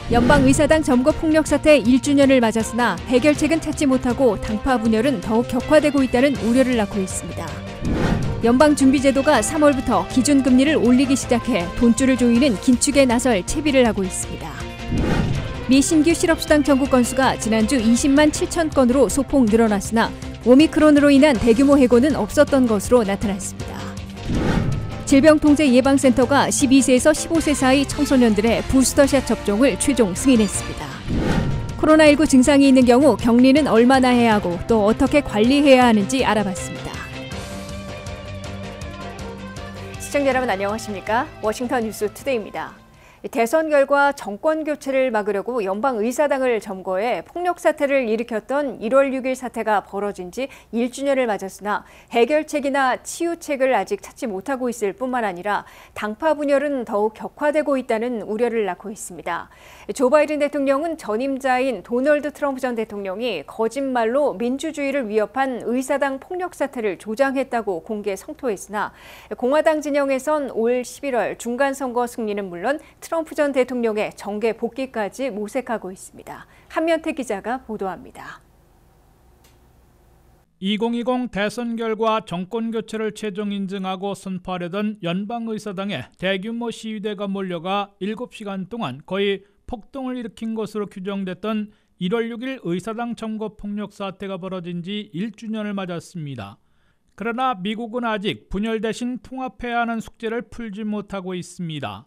연방의사당 점거폭력 사태 1주년을 맞았으나 해결책은 찾지 못하고 당파 분열은 더욱 격화되고 있다는 우려를 낳고 있습니다. 연방준비제도가 3월부터 기준금리를 올리기 시작해 돈줄을 조이는 긴축에 나설 채비를 하고 있습니다. 미 신규 실업수당 청구 건수가 지난주 20만 7천 건으로 소폭 늘어났으나 오미크론으로 인한 대규모 해고는 없었던 것으로 나타났습니다. 질병통제예방센터가 12세에서 15세 사이 청소년들의 부스터샷 접종을 최종 승인했습니다. 코로나19 증상이 있는 경우 격리는 얼마나 해야 하고 또 어떻게 관리해야 하는지 알아봤습니다. 시청자 여러분 안녕하십니까? 워싱턴 뉴스 투데이입니다. 대선 결과 정권 교체를 막으려고 연방의사당을 점거해 폭력 사태를 일으켰던 1월 6일 사태가 벌어진 지 1주년을 맞았으나 해결책이나 치유책을 아직 찾지 못하고 있을 뿐만 아니라 당파 분열은 더욱 격화되고 있다는 우려를 낳고 있습니다. 조 바이든 대통령은 전임자인 도널드 트럼프 전 대통령이 거짓말로 민주주의를 위협한 의사당 폭력 사태를 조장했다고 공개 성토했으나 공화당 진영에선 올 11월 중간선거 승리는 물론 트럼프 전 대통령의 정계 복귀까지 모색하고 있습니다. 한면태 기자가 보도합니다. 2020 대선 결과 정권 교체를 최종 인증하고 선포하려던 연방의사당에 대규모 시위대가 몰려가 7시간 동안 거의 폭동을 일으킨 것으로 규정됐던 1월 6일 의사당 점거 폭력 사태가 벌어진 지 1주년을 맞았습니다. 그러나 미국은 아직 분열 대신 통합해야 하는 숙제를 풀지 못하고 있습니다.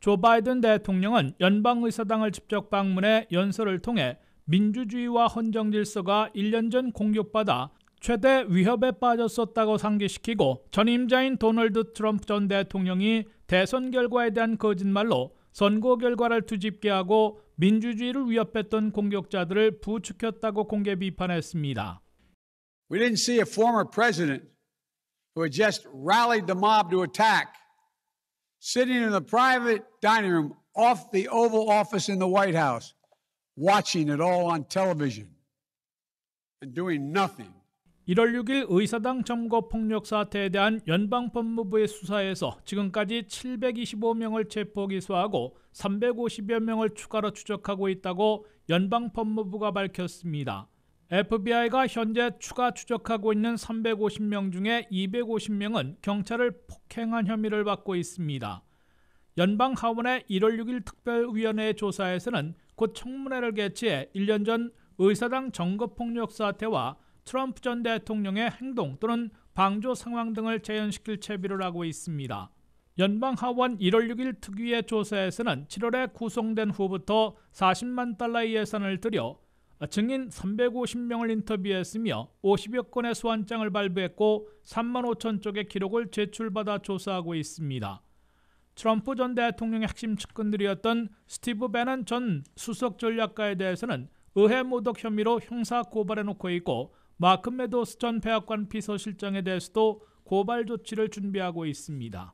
조 바이든 대통령은 연방의사당을 직접 방문해 연설을 통해 민주주의와 헌정 질서가 1년 전 공격받아 최대 위협에 빠졌었다고 상기시키고 전임자인 도널드 트럼프 전 대통령이 대선 결과에 대한 거짓말로 선거 결과를 뒤집게 하고 민주주의를 위협했던 공격자들을 부추겼다고 공개 비판했습니다. We didn't see a former president who had just rallied the mob to attack sitting in the private dining room off the Oval Office in the White House, watching it all on television and doing nothing. 1월 6일 의사당 점거 폭력 사태에 대한 연방법무부의 수사에서 지금까지 725명을 체포 기소하고 350여 명을 추가로 추적하고 있다고 연방법무부가 밝혔습니다. FBI가 현재 추가 추적하고 있는 350명 중에 250명은 경찰을 폭행한 혐의를 받고 있습니다. 연방 하원의 1월 6일 특별위원회의 조사에서는 곧 청문회를 개최해 1년 전 의사당 점거폭력 사태와 트럼프 전 대통령의 행동 또는 방조 상황 등을 재현시킬 채비를 하고 있습니다. 연방 하원 1월 6일 특위의 조사에서는 7월에 구성된 후부터 40만 달러의 예산을 들여 증인 350명을 인터뷰했으며 50여 건의 소환장을 발부했고 3만 5천 쪽의 기록을 제출받아 조사하고 있습니다. 트럼프 전 대통령의 핵심 측근들이었던 스티브 배넌 전 수석 전략가에 대해서는 의회 모독 혐의로 형사 고발해놓고 있고 마크 메도스 전 백악관 비서실장에 대해서도 고발 조치를 준비하고 있습니다.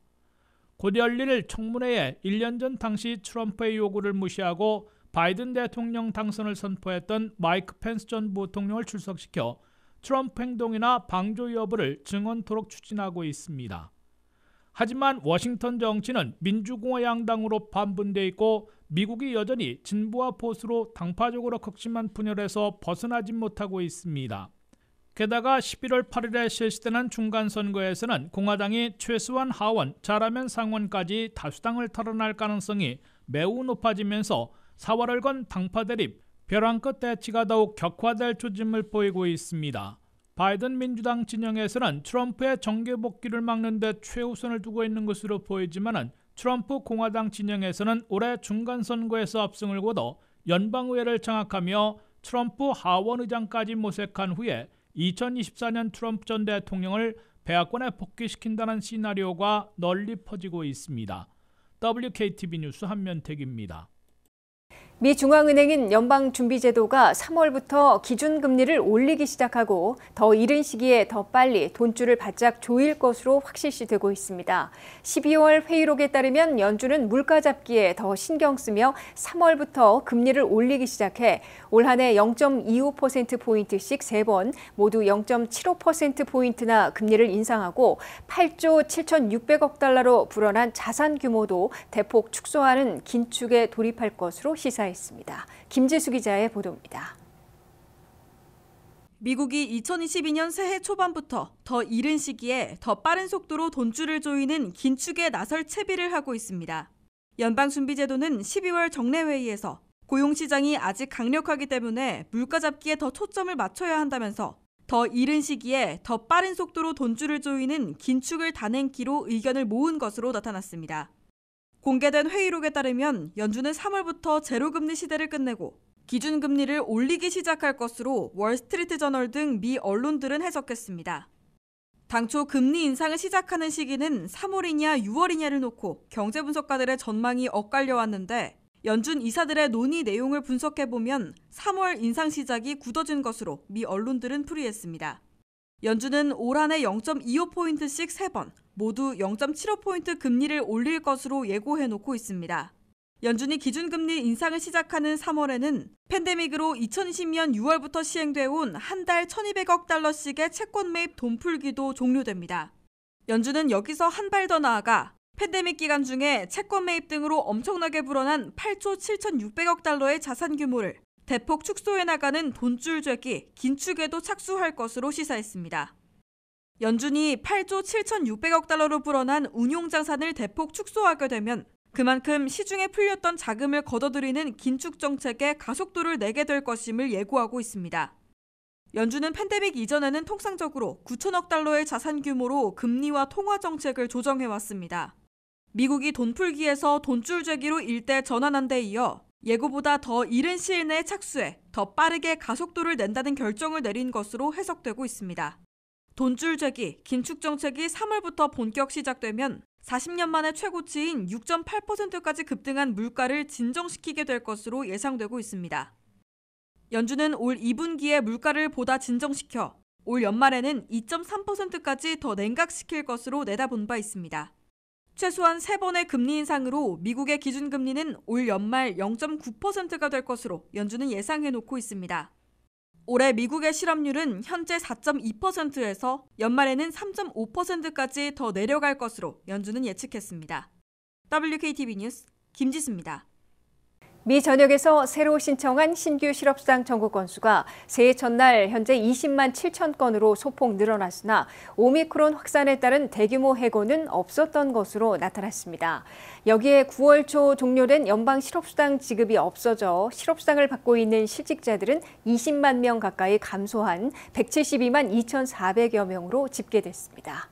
곧 열릴 청문회에 1년 전 당시 트럼프의 요구를 무시하고 바이든 대통령 당선을 선포했던 마이크 펜스 전 부통령을 출석시켜 트럼프 행동이나 방조 여부를 증언토록 추진하고 있습니다. 하지만 워싱턴 정치는 민주공화 양당으로 반분돼 있고 미국이 여전히 진보와 보수로 당파적으로 극심한 분열에서 벗어나지 못하고 있습니다. 게다가 11월 8일에 실시되는 중간선거에서는 공화당이 최소한 하원, 잘하면 상원까지 다수당을 털어낼 가능성이 매우 높아지면서 4월을 건 당파 대립, 벼랑끝 대치가 더욱 격화될 조짐을 보이고 있습니다. 바이든 민주당 진영에서는 트럼프의 정계 복귀를 막는 데 최우선을 두고 있는 것으로 보이지만 트럼프 공화당 진영에서는 올해 중간선거에서 압승을 거둬 연방의회를 장악하며 트럼프 하원의장까지 모색한 후에 2024년 트럼프 전 대통령을 백악관에 복귀시킨다는 시나리오가 널리 퍼지고 있습니다. WKTV 뉴스 한면택입니다. 미 중앙은행인 연방준비제도가 3월부터 기준금리를 올리기 시작하고 더 이른 시기에 더 빨리 돈줄을 바짝 조일 것으로 확실시되고 있습니다. 12월 회의록에 따르면 연준은 물가 잡기에 더 신경 쓰며 3월부터 금리를 올리기 시작해 올 한 해 0.25%포인트씩 3번 모두 0.75%포인트나 금리를 인상하고 8조 7,600억 달러로 불어난 자산 규모도 대폭 축소하는 긴축에 돌입할 것으로 시사했습니다. 수사했습니다. 김지수 기자의 보도입니다. 미국이 2022년 새해 초반부터 더 이른 시기에 더 빠른 속도로 돈줄을 조이는 긴축에 나설 채비를 하고 있습니다. 연방준비제도는 12월 정례회의에서 고용시장이 아직 강력하기 때문에 물가 잡기에 더 초점을 맞춰야 한다면서 더 이른 시기에 더 빠른 속도로 돈줄을 조이는 긴축을 단행키로 의견을 모은 것으로 나타났습니다. 공개된 회의록에 따르면 연준은 3월부터 제로금리 시대를 끝내고 기준금리를 올리기 시작할 것으로 월스트리트 저널 등 미 언론들은 해석했습니다. 당초 금리 인상을 시작하는 시기는 3월이냐 6월이냐를 놓고 경제분석가들의 전망이 엇갈려 왔는데 연준 이사들의 논의 내용을 분석해보면 3월 인상 시작이 굳어진 것으로 미 언론들은 풀이했습니다. 연준은 올 한 해 0.25포인트씩 3번, 모두 0.75포인트 금리를 올릴 것으로 예고해놓고 있습니다. 연준이 기준금리 인상을 시작하는 3월에는 팬데믹으로 2020년 6월부터 시행돼 온 한 달 1,200억 달러씩의 채권 매입 돈풀기도 종료됩니다. 연준은 여기서 한 발 더 나아가 팬데믹 기간 중에 채권 매입 등으로 엄청나게 불어난 8조 7,600억 달러의 자산 규모를 대폭 축소해 나가는 돈줄 죄기, 긴축에도 착수할 것으로 시사했습니다. 연준이 8조 7,600억 달러로 불어난 운용 자산을 대폭 축소하게 되면 그만큼 시중에 풀렸던 자금을 걷어들이는 긴축 정책에 가속도를 내게 될 것임을 예고하고 있습니다. 연준은 팬데믹 이전에는 통상적으로 9천억 달러의 자산 규모로 금리와 통화 정책을 조정해왔습니다. 미국이 돈풀기에서 돈줄 죄기로 일대 전환한 데 이어 예고보다 더 이른 시일 내에 착수해 더 빠르게 가속도를 낸다는 결정을 내린 것으로 해석되고 있습니다. 돈줄 죄기, 긴축 정책이 3월부터 본격 시작되면 40년 만에 최고치인 6.8%까지 급등한 물가를 진정시키게 될 것으로 예상되고 있습니다. 연준은 올 2분기에 물가를 보다 진정시켜 올 연말에는 2.3%까지 더 냉각시킬 것으로 내다본 바 있습니다. 최소한 3번의 금리 인상으로 미국의 기준금리는 올 연말 0.9%가 될 것으로 연준은 예상해놓고 있습니다. 올해 미국의 실업률은 현재 4.2%에서 연말에는 3.5%까지 더 내려갈 것으로 연준은 예측했습니다. WKTV 뉴스 김지수입니다. 미 전역에서 새로 신청한 신규 실업수당 청구 건수가 새해 첫날 현재 20만 7천 건으로 소폭 늘어났으나 오미크론 확산에 따른 대규모 해고는 없었던 것으로 나타났습니다. 여기에 9월 초 종료된 연방 실업수당 지급이 없어져 실업수당을 받고 있는 실직자들은 20만 명 가까이 감소한 172만 2,400여 명으로 집계됐습니다.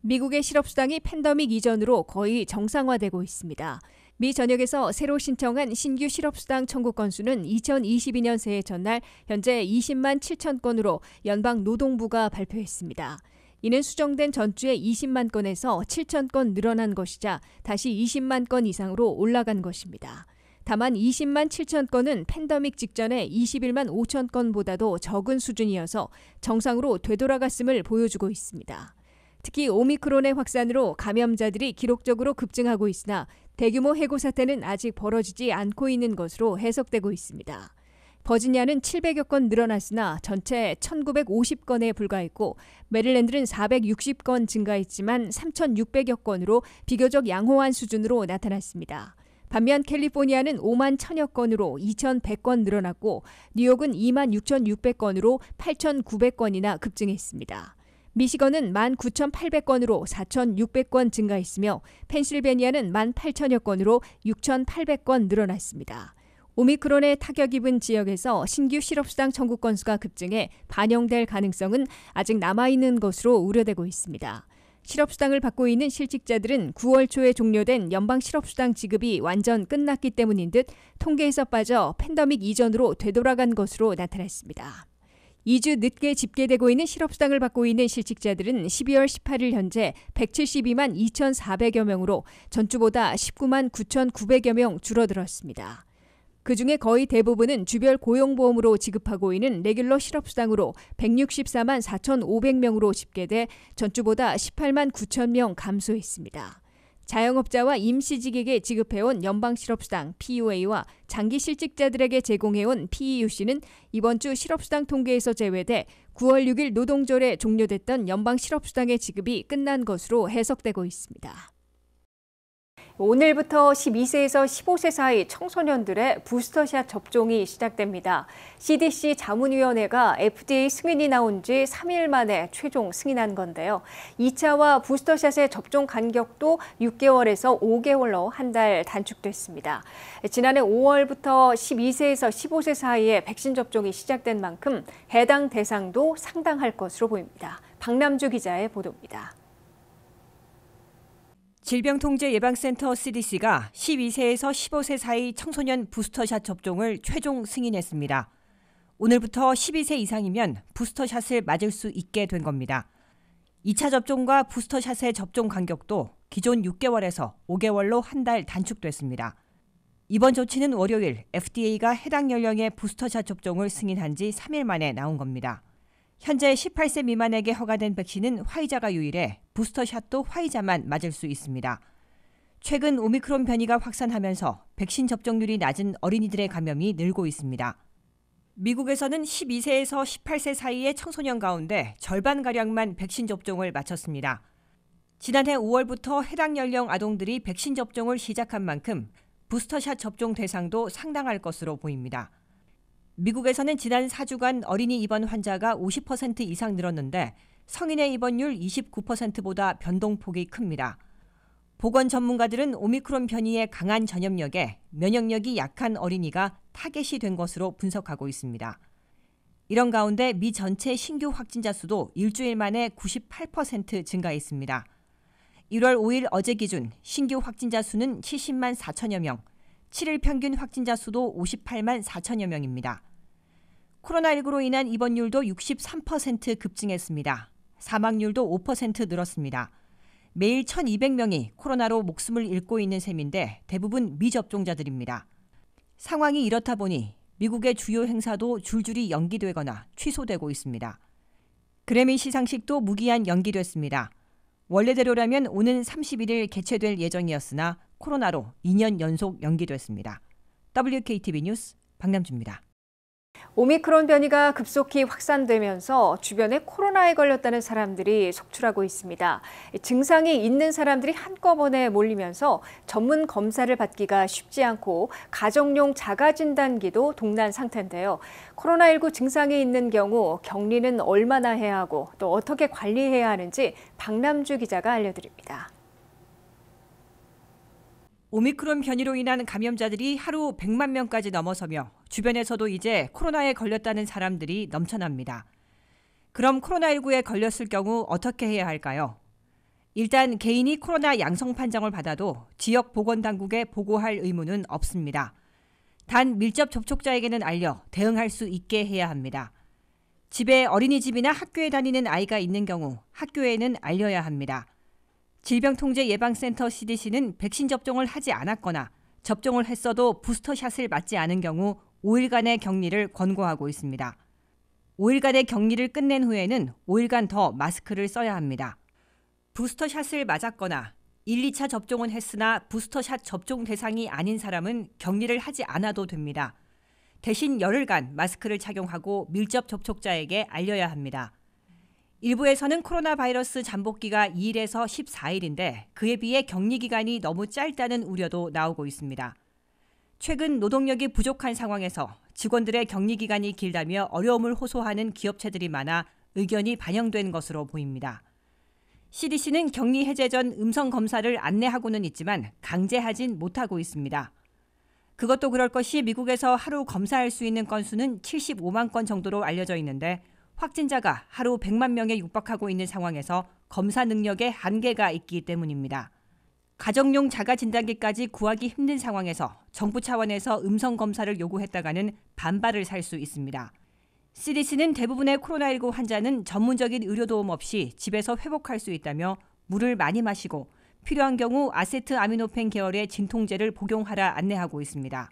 미국의 실업수당이 팬데믹 이전으로 거의 정상화되고 있습니다. 미 전역에서 새로 신청한 신규 실업수당 청구 건수는 2022년 새해 전날 현재 20만 7천 건으로 연방노동부가 발표했습니다. 이는 수정된 전주에 20만 건에서 7천 건 늘어난 것이자 다시 20만 건 이상으로 올라간 것입니다. 다만 20만 7천 건은 팬데믹 직전에 21만 5천 건보다도 적은 수준이어서 정상으로 되돌아갔음을 보여주고 있습니다. 특히 오미크론의 확산으로 감염자들이 기록적으로 급증하고 있으나 대규모 해고 사태는 아직 벌어지지 않고 있는 것으로 해석되고 있습니다. 버지니아는 700여 건 늘어났으나 전체 1,950건에 불과했고 메릴랜드는 460건 증가했지만 3,600여 건으로 비교적 양호한 수준으로 나타났습니다. 반면 캘리포니아는 5만 1,000여 건으로 2,100건 늘어났고 뉴욕은 2만 6,600건으로 8,900건이나 급증했습니다. 미시건은 19,800건으로 4,600건 증가했으며 펜실베니아는 18,000여 건으로 6,800건 늘어났습니다. 오미크론의 타격 입은 지역에서 신규 실업수당 청구 건수가 급증해 반영될 가능성은 아직 남아있는 것으로 우려되고 있습니다. 실업수당을 받고 있는 실직자들은 9월 초에 종료된 연방 실업수당 지급이 완전 끝났기 때문인 듯 통계에서 빠져 팬데믹 이전으로 되돌아간 것으로 나타났습니다. 2주 늦게 집계되고 있는 실업수당을 받고 있는 실직자들은 12월 18일 현재 172만 2,400여 명으로 전주보다 19만 9,900여 명 줄어들었습니다. 그중에 거의 대부분은 주별 고용보험으로 지급하고 있는 레귤러 실업수당으로 164만 4,500명으로 집계돼 전주보다 18만 9천 명 감소했습니다. 자영업자와 임시직에게 지급해온 연방실업수당 PUA와 장기실직자들에게 제공해온 PEUC는 이번 주 실업수당 통계에서 제외돼 9월 6일 노동절에 종료됐던 연방실업수당의 지급이 끝난 것으로 해석되고 있습니다. 오늘부터 12세에서 15세 사이 청소년들의 부스터샷 접종이 시작됩니다. CDC 자문위원회가 FDA 승인이 나온 지 3일 만에 최종 승인한 건데요. 2차와 부스터샷의 접종 간격도 6개월에서 5개월로 한 달 단축됐습니다. 지난해 5월부터 12세에서 15세 사이에 백신 접종이 시작된 만큼 해당 대상도 상당할 것으로 보입니다. 박남주 기자의 보도입니다. 질병통제예방센터 CDC가 12세에서 15세 사이 청소년 부스터샷 접종을 최종 승인했습니다. 오늘부터 12세 이상이면 부스터샷을 맞을 수 있게 된 겁니다. 2차 접종과 부스터샷의 접종 간격도 기존 6개월에서 5개월로 한 달 단축됐습니다. 이번 조치는 월요일 FDA가 해당 연령의 부스터샷 접종을 승인한 지 3일 만에 나온 겁니다. 현재 18세 미만에게 허가된 백신은 화이자가 유일해 부스터샷도 화이자만 맞을 수 있습니다. 최근 오미크론 변이가 확산하면서 백신 접종률이 낮은 어린이들의 감염이 늘고 있습니다. 미국에서는 12세에서 18세 사이의 청소년 가운데 절반가량만 백신 접종을 마쳤습니다. 지난해 5월부터 해당 연령 아동들이 백신 접종을 시작한 만큼 부스터샷 접종 대상도 상당할 것으로 보입니다. 미국에서는 지난 4주간 어린이 입원 환자가 50% 이상 늘었는데 성인의 입원율 29%보다 변동폭이 큽니다. 보건 전문가들은 오미크론 변이의 강한 전염력에 면역력이 약한 어린이가 타겟이 된 것으로 분석하고 있습니다. 이런 가운데 미 전체 신규 확진자 수도 일주일 만에 98% 증가했습니다. 1월 5일 어제 기준 신규 확진자 수는 70만 4천여 명, 7일 평균 확진자 수도 58만 4천여 명입니다. 코로나19로 인한 입원율도 63% 급증했습니다. 사망률도 5% 늘었습니다. 매일 1,200명이 코로나로 목숨을 잃고 있는 셈인데 대부분 미접종자들입니다. 상황이 이렇다 보니 미국의 주요 행사도 줄줄이 연기되거나 취소되고 있습니다. 그래미 시상식도 무기한 연기됐습니다. 원래대로라면 오는 31일 개최될 예정이었으나 코로나로 2년 연속 연기됐습니다. WKTV 뉴스 박남주입니다. 오미크론 변이가 급속히 확산되면서 주변에 코로나에 걸렸다는 사람들이 속출하고 있습니다. 증상이 있는 사람들이 한꺼번에 몰리면서 전문 검사를 받기가 쉽지 않고 가정용 자가진단기도 동난 상태인데요. 코로나19 증상이 있는 경우 격리는 얼마나 해야 하고 또 어떻게 관리해야 하는지 박남주 기자가 알려드립니다. 오미크론 변이로 인한 감염자들이 하루 100만 명까지 넘어서며 주변에서도 이제 코로나에 걸렸다는 사람들이 넘쳐납니다. 그럼 코로나19에 걸렸을 경우 어떻게 해야 할까요? 일단 개인이 코로나 양성 판정을 받아도 지역 보건당국에 보고할 의무는 없습니다. 단 밀접 접촉자에게는 알려 대응할 수 있게 해야 합니다. 집에 어린이집이나 학교에 다니는 아이가 있는 경우 학교에는 알려야 합니다. 질병통제예방센터 CDC는 백신 접종을 하지 않았거나 접종을 했어도 부스터샷을 맞지 않은 경우 5일간의 격리를 권고하고 있습니다. 5일간의 격리를 끝낸 후에는 5일간 더 마스크를 써야 합니다. 부스터샷을 맞았거나 1, 2차 접종은 했으나 부스터샷 접종 대상이 아닌 사람은 격리를 하지 않아도 됩니다. 대신 열흘간 마스크를 착용하고 밀접 접촉자에게 알려야 합니다. 일부에서는 코로나 바이러스 잠복기가 2일에서 14일인데 그에 비해 격리 기간이 너무 짧다는 우려도 나오고 있습니다. 최근 노동력이 부족한 상황에서 직원들의 격리 기간이 길다며 어려움을 호소하는 기업체들이 많아 의견이 반영된 것으로 보입니다. CDC는 격리 해제 전 음성 검사를 안내하고는 있지만 강제하진 못하고 있습니다. 그것도 그럴 것이 미국에서 하루 검사할 수 있는 건수는 75만 건 정도로 알려져 있는데 확진자가 하루 100만 명에 육박하고 있는 상황에서 검사 능력에 한계가 있기 때문입니다. 가정용 자가진단기까지 구하기 힘든 상황에서 정부 차원에서 음성 검사를 요구했다가는 반발을 살 수 있습니다. CDC는 대부분의 코로나19 환자는 전문적인 의료도움 없이 집에서 회복할 수 있다며 물을 많이 마시고 필요한 경우 아세트아미노펜 계열의 진통제를 복용하라 안내하고 있습니다.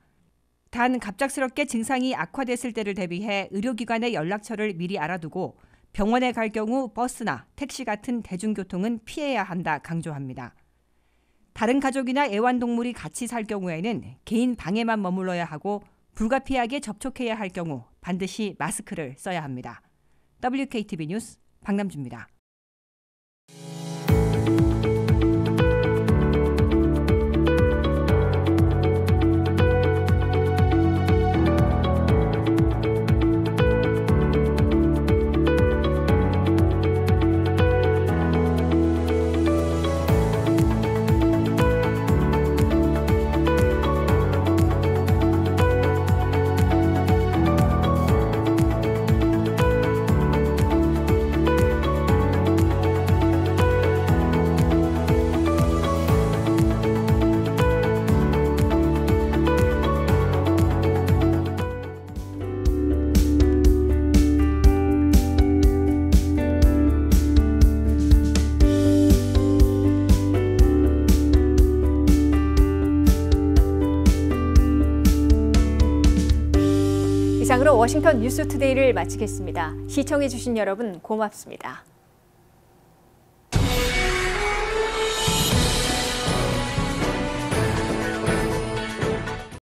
단 갑작스럽게 증상이 악화됐을 때를 대비해 의료기관의 연락처를 미리 알아두고 병원에 갈 경우 버스나 택시 같은 대중교통은 피해야 한다 강조합니다. 다른 가족이나 애완동물이 같이 살 경우에는 개인 방에만 머물러야 하고 불가피하게 접촉해야 할 경우 반드시 마스크를 써야 합니다. WKTV 뉴스 박남주입니다. 이상으로 워싱턴 뉴스투데이를 마치겠습니다. 시청해주신 여러분 고맙습니다.